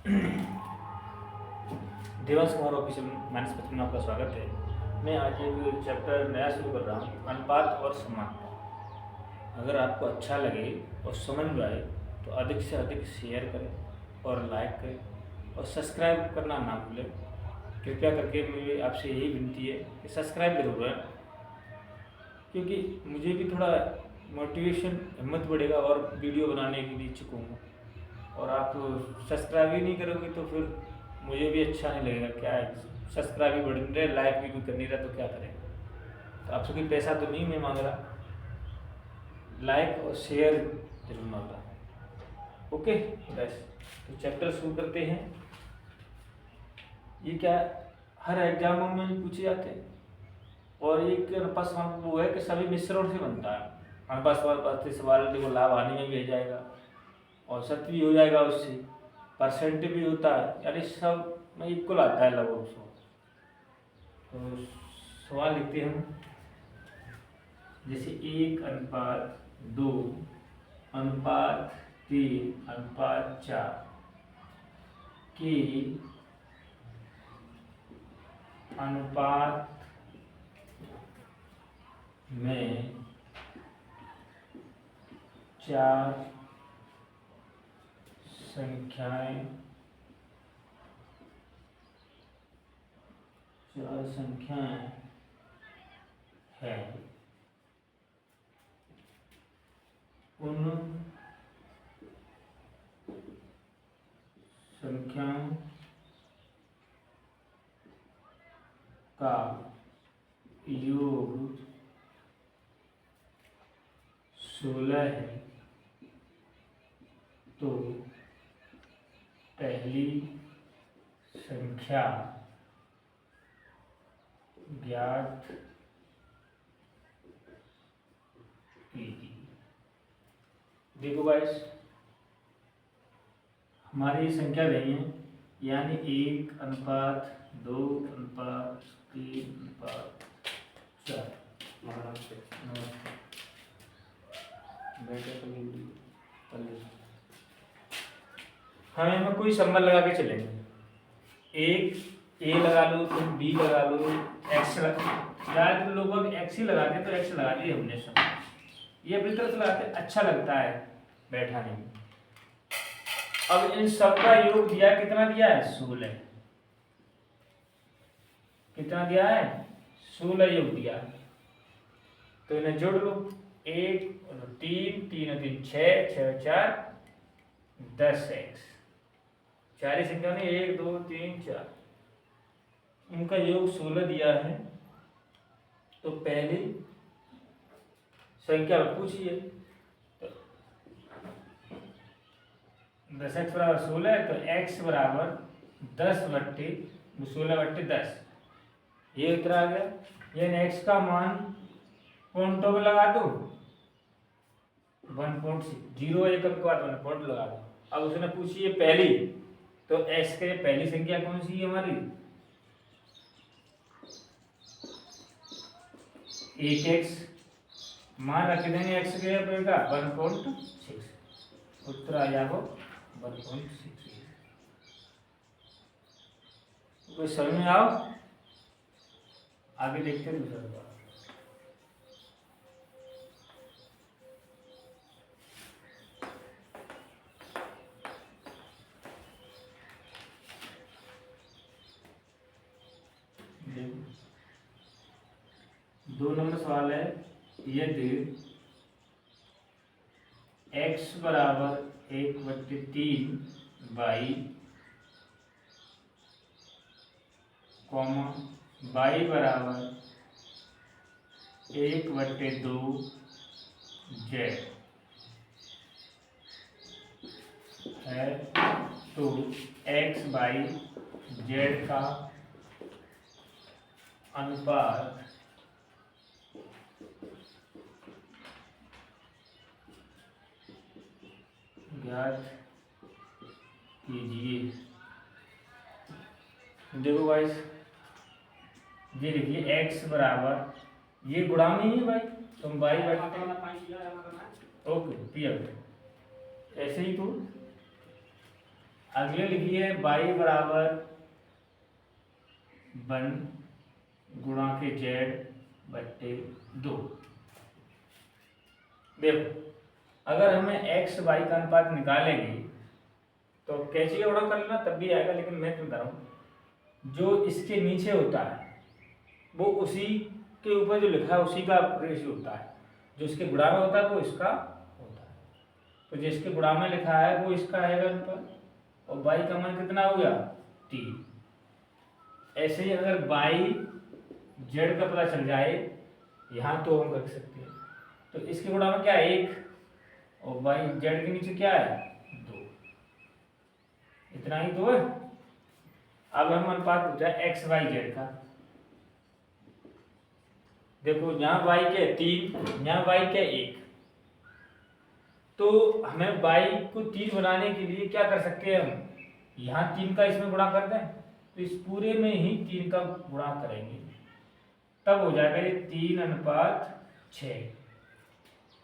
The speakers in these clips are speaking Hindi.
देवांश कुमार ऑफिशियल माइनस पत्र में आपका स्वागत है। मैं आज एक चैप्टर नया शुरू कर रहा हूँ, अनुपात और समानता। अगर आपको अच्छा लगे और समझ में आए तो अधिक से अधिक शेयर करें और लाइक करें और सब्सक्राइब करना ना भूलें। कृपया करके मेरी आपसे यही विनती है कि सब्सक्राइब जरूर करें, क्योंकि मुझे भी थोड़ा मोटिवेशन हिम्मत बढ़ेगा और वीडियो बनाने के लिए इच्छुक हूँ। और आप सब्सक्राइब ही नहीं करोगे तो फिर मुझे भी अच्छा नहीं लगेगा। क्या है, सब्सक्राइब भी बढ़ नहीं रहे, लाइक भी कोई कर नहीं रहा तो क्या करें। तो आपसे कोई पैसा तो नहीं मैं मांग रहा, लाइक और शेयर जरूर मांग रहा। ओके बस, तो चैप्टर शुरू करते हैं। ये क्या हर एग्जामों में पूछे जाते हैं और एक अनुपात समान वो है कि सभी मिश्रण से बनता है। अनुपात समान सवाल देखो, लाभ हानि में भी आ जाएगा, औसत भी हो जाएगा, उससे परसेंट भी होता है, यानी सब में इक्वल आता है लगभग उसको। तो सवाल लिखते हैं हम, जैसे 1:2 अनुपात 3 अनुपात 4 के अनुपात में 4 संख्याएं हैं। उन संख्याओं का योग 16 है तो पहली संख्या ज्ञात कीजिए। देखो गाइस, हमारी संख्या रही है, यानी 1:2:3:4। हम इनमें कोई संबंध लगा के चलेंगे। एक ए लगा लो, तुम बी लगा लो, एक्स ज़्यादातर लोग अब एक्स ही लगाते हैं, तो एक्स लगा दिए हमने सब। ये अपनी तरफ से लगाते, अच्छा लगता है बैठाने में। अब इन सब का योग दिया, कितना दिया है? 16। कितना दिया है? 16 योग दिया। तो इन्हें जोड़ लो, 1 3 3 3 6 6 4 10x। 4 ही संख्या नहीं, 1 2 3 4, इनका योग 16 दिया है। तो पहली संख्या पूछिए, 10x बराबर 16 है, तो x बराबर 10/16/10, ये उत्तर आ गया। यानी x का मान पॉइंटों में लगा दो, 1.6, 0 एक अंक के बाद 1 पॉइंट लगा दो। अब उसने पूछी है पहली, तो x के पहली संख्या कौन सी है हमारी? 1x, मान रख देंगे x के ऊपर का 1.6, उत्तर आ जाएगा 1.6। कोई समझ में आओ? आगे देखते हैं दूसरा सवाल। दो नंबर सवाल है, यदि x बराबर 1/3 y, y बराबर 1/2 z है, तो x by z का अनुपात ज्ञात कीजिए। देखो गाइस, ये देखिए x बराबर, ये गुणा में ही है भाई, तुम y बैठते ओके पिया, ऐसे ही तो अगले लिखिए y बराबर 1 गुणा के z/2। देखो अगर हमें x y का अनुपात निकालेंगे तो कैंची का गुणा कर लेना तब भी आएगा, लेकिन मैं बता रहा हूँ जो इसके नीचे होता है वो उसी के ऊपर जो लिखा है उसी का रेशियो होता है, जो इसके गुणा में होता है वो इसका होता है। तो जिसके गुणा में लिखा है वो इसका आएगा अनुपात, और y का मान कितना हो गया 3। ऐसे ही अगर y z का पता चल जाए यहाँ तो हम रख सकते हैं, तो इसके गुणा में क्या है 1, और y z के नीचे क्या है 2, इतना ही तो है। अब हम अनुपात पूछा है x y z का। देखो यहाँ y के 3, यहाँ y के 1, तो हमें y को 3 बनाने के लिए क्या कर सकते हैं हम, यहाँ 3 का इसमें गुणा कर दें, तो इस पूरे में ही 3 का गुणा करेंगे तब हो जाएगा ये 3:6।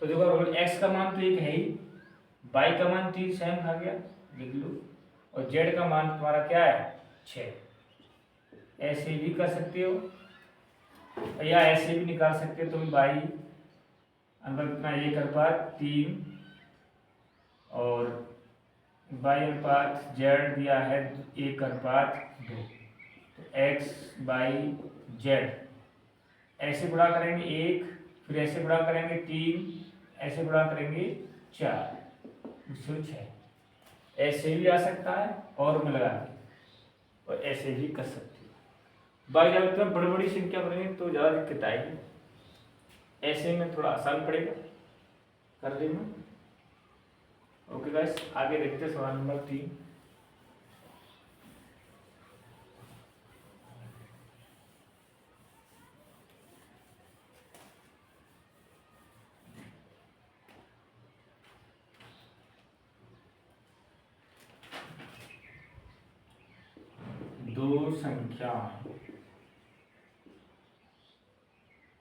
तो देखो x का मान तो 1 है ही, y का मान 3 सेम खा गया लिख लो, और z का मान तुम्हारा क्या है 6। ऐसे भी कर सकते हो या ऐसे भी निकाल सकते हो तुम y अंदर कितना 1:3 और y अनुपात z दिया है 1:2, तो x/z ऐसे गुणा करेंगे 1, फिर ऐसे गुणा करेंगे 3, ऐसे गुणा करेंगे 4, 6। ऐसे भी आ सकता है और में लगा के, और ऐसे भी कर सकते हो। बाकी जब इतना बड़ी बड़ी संख्या करेंगे तो ज़्यादा दिक्कत आएगी, ऐसे में थोड़ा आसान पड़ेगा कर लेना। ओके गाइस, आगे देखते हैं सवाल नंबर 3।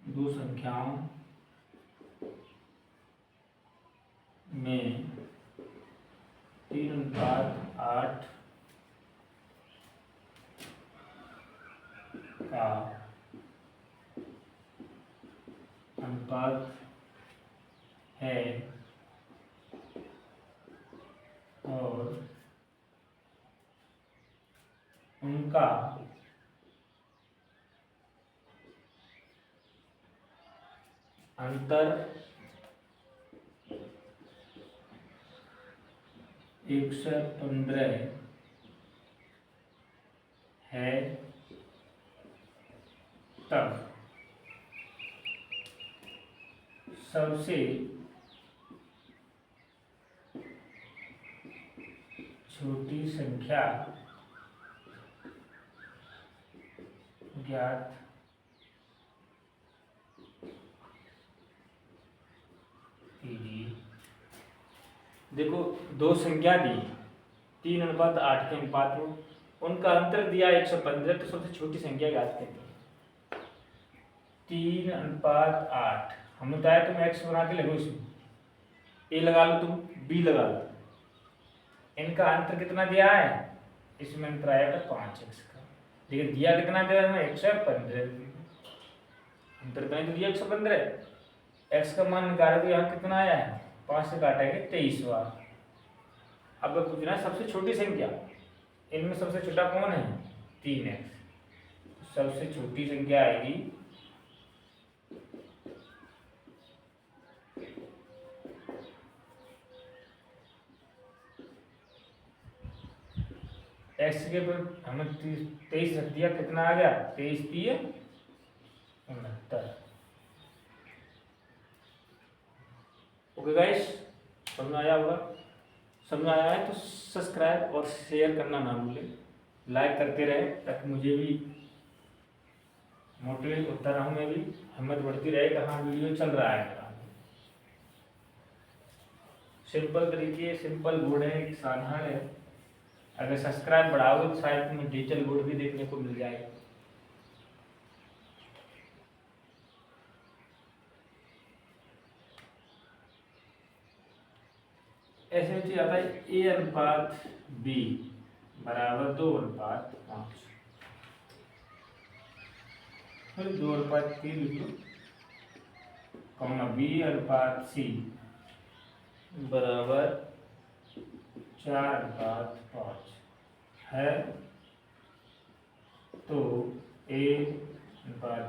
दो संख्याओं में 3:8 का अनुपात है और उनका अंतर 115 है, तब सबसे छोटी संख्या ज्ञात कीजिए। देखो दो संख्या दी 3:8 के अनुपात में, उनका अंतर दिया 115, तो सबसे छोटी संख्या ज्ञात करनी है। 3:8 हमने बताया तुम x बना के लगो, इसमें a लगा लो, तुम b लगा लो, इनका अंतर कितना दिया है, इसमें अंतर आएगा 5x का, लेकिन दिया कितना दिया है 115, अंतर कितना दिया 115, x का मान निकालो तो यहाँ कितना आया है 5 से काटेंगे 23 बार। अब पूछना है सबसे छोटी संख्या, इनमें सबसे छोटा कौन है 3x, सबसे छोटी संख्या आएगी x के पर हमने 23 रख दिया, कितना आ गया 23 69। ओके गाइस, समझ में आया होगा, समझ आया है तो सब्सक्राइब और शेयर करना ना भूलें, लाइक करते रहे ताकि मुझे भी मोटिवेट होता रहूँ, मैं भी हिम्मत बढ़ती रहे कि हाँ वीडियो चल रहा है। सिंपल तरीके, सिंपल बोर्ड है, साधारण है, अगर सब्सक्राइब बढ़ाओगे तो शायद तुम्हें डिजिटल बोर्ड भी देखने को मिल जाएगा। ऐसे चीज आता है a अनुपात b, बराबर 2:5। फिर 2:3 लिख लो, कॉमा B/C बराबर 4:5 है। तो A/B/C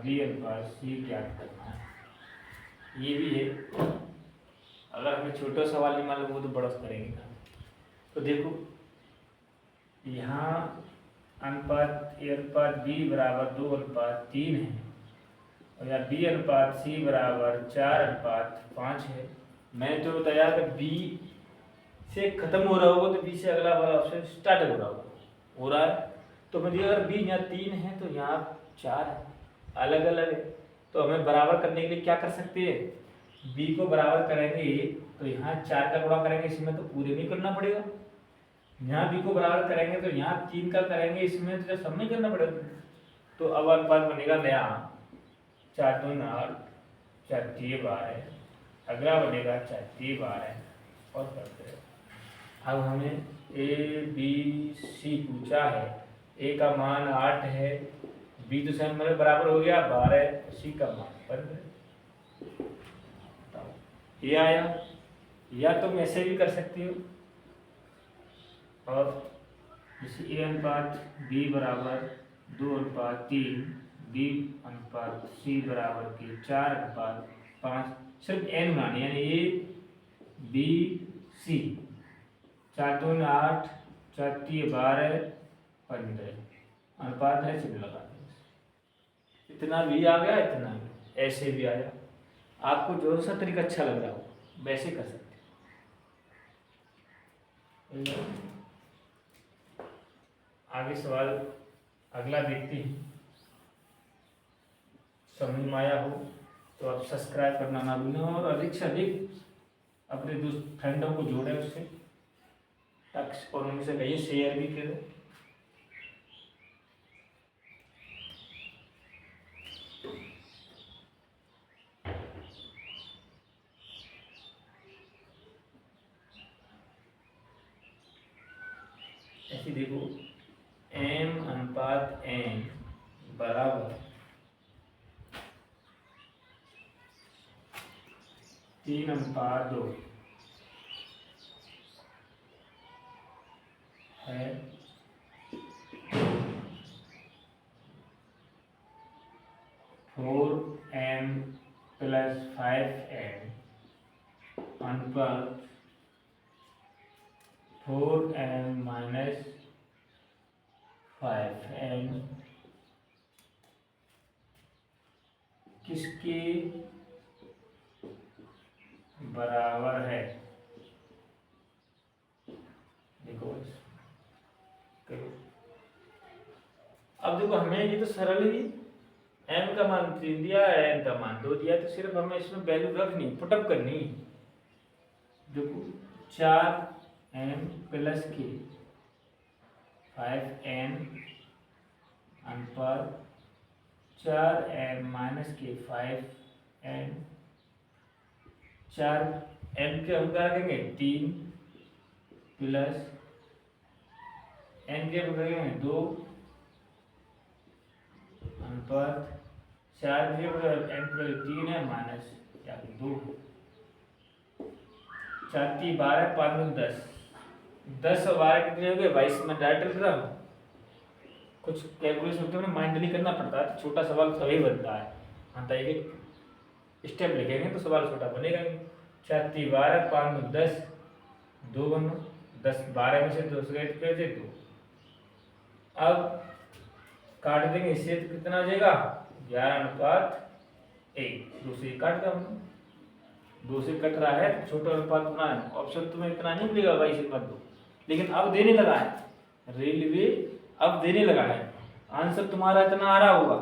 ज्ञात करना है। ये भी है, अगर हमें छोटा सवाल नहीं मालूम हो तो बड़ा करेंगे। तो देखो यहाँ अनुपात A/B बराबर 2:3 है और यहाँ B/C बराबर 4:5 है। मैंने तो बताया कि B से खत्म हो रहा होगा तो B से अगला वाला ऑप्शन स्टार्ट हो रहा है। तो मैं अगर B यहाँ 3 है तो यहाँ 4 है, अलग अलग है। तो हमें बराबर करने के लिए क्या कर सकते हैं, B को बराबर करेंगे तो यहाँ 4 का गुणा करेंगे, इसमें तो पूरे नहीं करना पड़ेगा। यहाँ B को बराबर करेंगे तो यहाँ 3 का करेंगे, इसमें तो सब नहीं करना पड़ेगा। तो अब अनुपात बनेगा नया 4 2 8, 4 3 12, अगला बनेगा 4 3 12 और करते हैं। अब हमें A/B/C पूछा है, A का मान 8 है, B तो सेम मेरे बराबर हो गया 12, C का मान 15। ये आया, या तुम ऐसे भी कर सकती हो, और जैसे A/B बराबर 2:3, B/C बराबर के 4:5, सिर्फ n बनानी, यानी A/B/C 4 2 8, 4 3 12 15 अनुपात है, चिन्ह लगा दें। इतना भी आ गया, इतना भी, ऐसे भी आया। आपको जो सा तरीका अच्छा लग रहा हो वैसे कर सकते हैं। आगे सवाल अगला देखते हैं। समझ में आया हो तो आप सब्सक्राइब करना ना भूलें और अधिक से अधिक अपने दोस्त फ्रेंडों को जोड़ें उससे, और उनसे कहिए शेयर भी करें। ऐसे देखो M/N बराबर 3:2 है। 4M + 5N अनुपात 4M - 5N किसके बराबर है। देखो अब देखो हमें ये तो सरल ही, m का मान 3 दिया है, n का मान 2 दिया, तो सिर्फ हमें इसमें वैल्यू रखनी, पुटअप करनी। देखो 4m + k 5n अनुपात 4m - k 5n, 4m के हम क्या रखेंगे 3 प्लस n के हम रखेंगे 2 अनुपात 4 n + 3 है माइनस 2, 4 3 12, 5 2 10, 10 और 12 कितने हो गए 22 में डायरेक्ट लिख रहा हूँ। कुछ कैलकुलेशन होते हैं माइंडली करना पड़ता है, तो छोटा सवाल तभी बनता है। हाँ तो एक स्टेप लिखेंगे तो सवाल छोटा बनेगा ही। 4 3 12, 5 2 10, 2 बनो 10, 12 में से 2 से कर दे 2। अब काट देंगे इससे तो कितना आ जाएगा 11:1, 2 से काट दो, 2 से कट रहा है तो छोटा अनुपात बना है। ऑप्शन तुम्हें इतना नहीं मिलेगा 22 मत दो, लेकिन अब देने लगा है रेलवे, अब देने लगा है आंसर तुम्हारा इतना आ रहा होगा,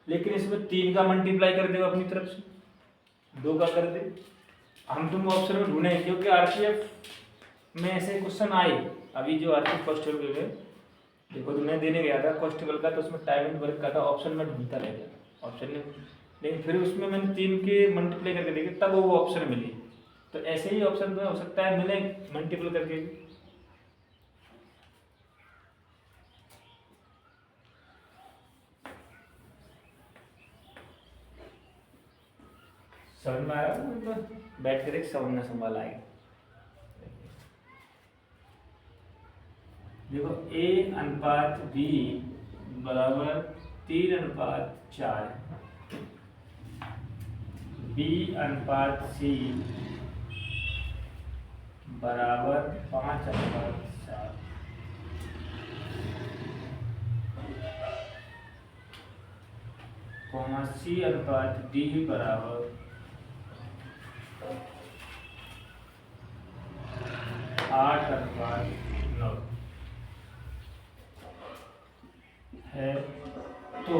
लेकिन इसमें 3 का मल्टीप्लाई कर दे अपनी तरफ से, 2 का कर दे। हम तुम ऑप्शन में ढूंढे क्योंकि आरपीएफ में ऐसे क्वेश्चन आए। अभी जो आरपीएफ कॉन्स्टेबल में देखो तो मैं देने गया था कॉन्स्टेबल का, तो उसमें टाइम एंड वर्क का था, ऑप्शन में ढूंढता रह गया ऑप्शन में, लेकिन फिर उसमें मैंने 3 के मल्टीप्लाई करके देखे तब वो ऑप्शन मिली। तो ऐसे ही ऑप्शन में हो सकता है मिले मल्टीपल करके। समझ में आ रहा है तो बैठ कर एक समझना संभाल आएगा। देखो A अनुपात B बराबर 3:4, B अनुपात C बराबर 5:7, कॉमा C अनुपात D बराबर 8:9 है। तो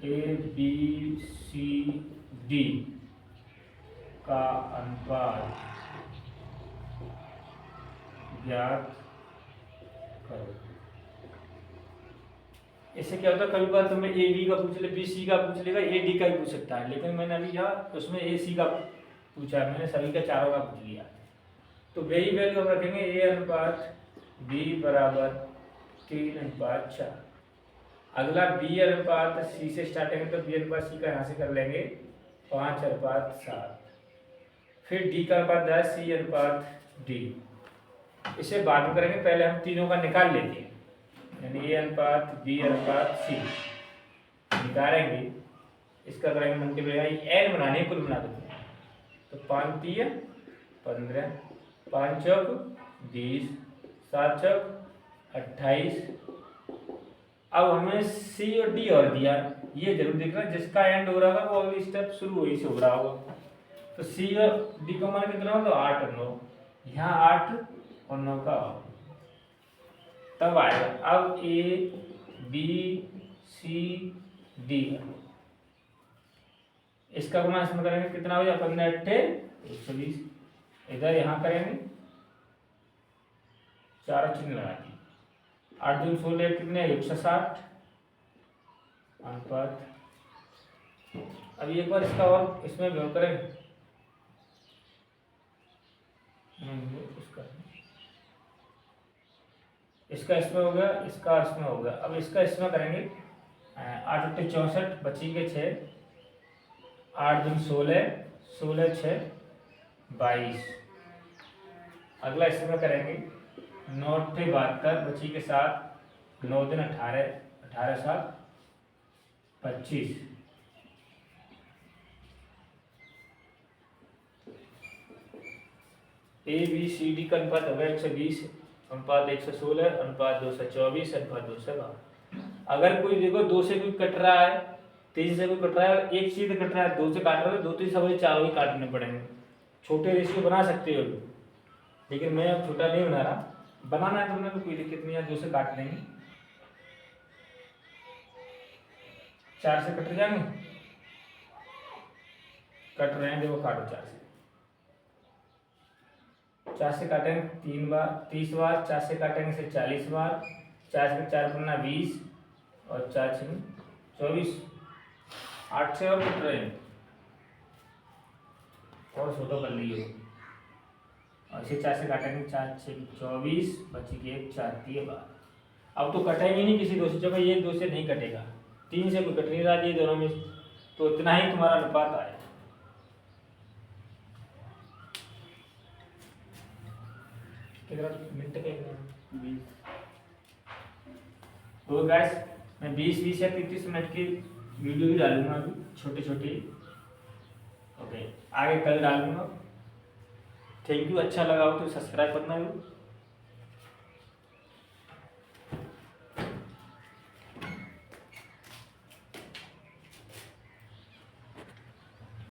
A B C D का अनुपात ज्ञात करो। इससे क्या होता है, कभी बार तुम्हें ए बी का पूछ ले, बी सी का पूछ लेगा, ए डी का ही पूछ सकता है, लेकिन मैंने अभी यहाँ उसमें ए सी का पूछा है, मैंने सभी का चारों का पूछ लिया। तो वही वैल्यू हम रखेंगे ए अनुपात बी बराबर 3:4। अगला बी अनुपात सी से स्टार्ट करेंगे तो बी अनुपात सी का यहाँ से कर लेंगे 5:7। फिर डी का अनुपात 10, सी अनुपात डी, इसे बाद में करेंगे, पहले हम तीनों का निकाल लेते हैं, यानी ए अनुपात बी अनुपात सी निकालेंगे, इसका करेंगे मल्टीप्लाई, एन बनाने कुल बना देते हैं। तो 5 3 15, 5 चौक 20, 7 चौक 28। अब हमें सी और डी और दिया, ये जरूर देखना जिसका एंड हो रहा होगा वो अगली स्टेप शुरू वही से हो रहा होगा। तो सी और डी का मान कितना हो, तो 8 और 9, यहाँ 8 और 9 का तब आएगा। अब ए बी सी डी इसका गुना इसमें करेंगे, कितना हो जाएगा, 15 8 120। इधर यहाँ करेंगे, 4 चिन्ह लगा दिए, 8 दूनी 16 कितने 160 अनुपात। अभी एक बार इसका और इसमें व्यवहार करें, इसका इसमें हो गया, इसका इसमें हो गया। अब इसका इसमें करेंगे, 8 8 64 बची के 6, 8 दूनी 16, 16 6 22। अगला इसमें करेंगे 9 8 72 बची के 7, 9 दिन 18, 18 7 25। ए बी सी डी का अनुपात होगा 120 अनुपात 116 अनुपात 224 अनुपात 212। अगर कोई देखो 2 से कोई कट रहा है, 3 से कोई कट रहा है, एक सीधे कट रहा है, 2 से काट रहा है, 2 3 सब चारों ही काटने पड़ेंगे। छोटे रेशियो बना सकते हो, लेकिन मैं अब छोटा नहीं बना रहा, बनाना है तुमने तो कोई दिक्कत नहीं है, 2 से काट लेंगे, 4 से कट जाएंगे, कट रहे हैं देखो, काटो 4 से काटेंगे 3 बार 30 बार, 4 से काटेंगे से 40 बार, 4 से 4 पन्ना 20 और 4 6 24। 8 से और कट रहे हैं, और छोटा कर लिए, और इसे 4 से काटेंगे, 4 6 24 बची की 1 4 3 बार। अब तो कटेंगे नहीं किसी 2 से, जब ये 2 से नहीं कटेगा, 3 से कोई कट नहीं रहा ये दोनों में, तो इतना ही तुम्हारा अनुपात आएगा। मिनट के 20। तो गाइस मैं 20 या 30 मिनट की वीडियो भी डालूंगा अभी, छोटे छोटे, ओके, आगे कल डालूंगा। थैंक यू, अच्छा लगा हो तो सब्सक्राइब करना है।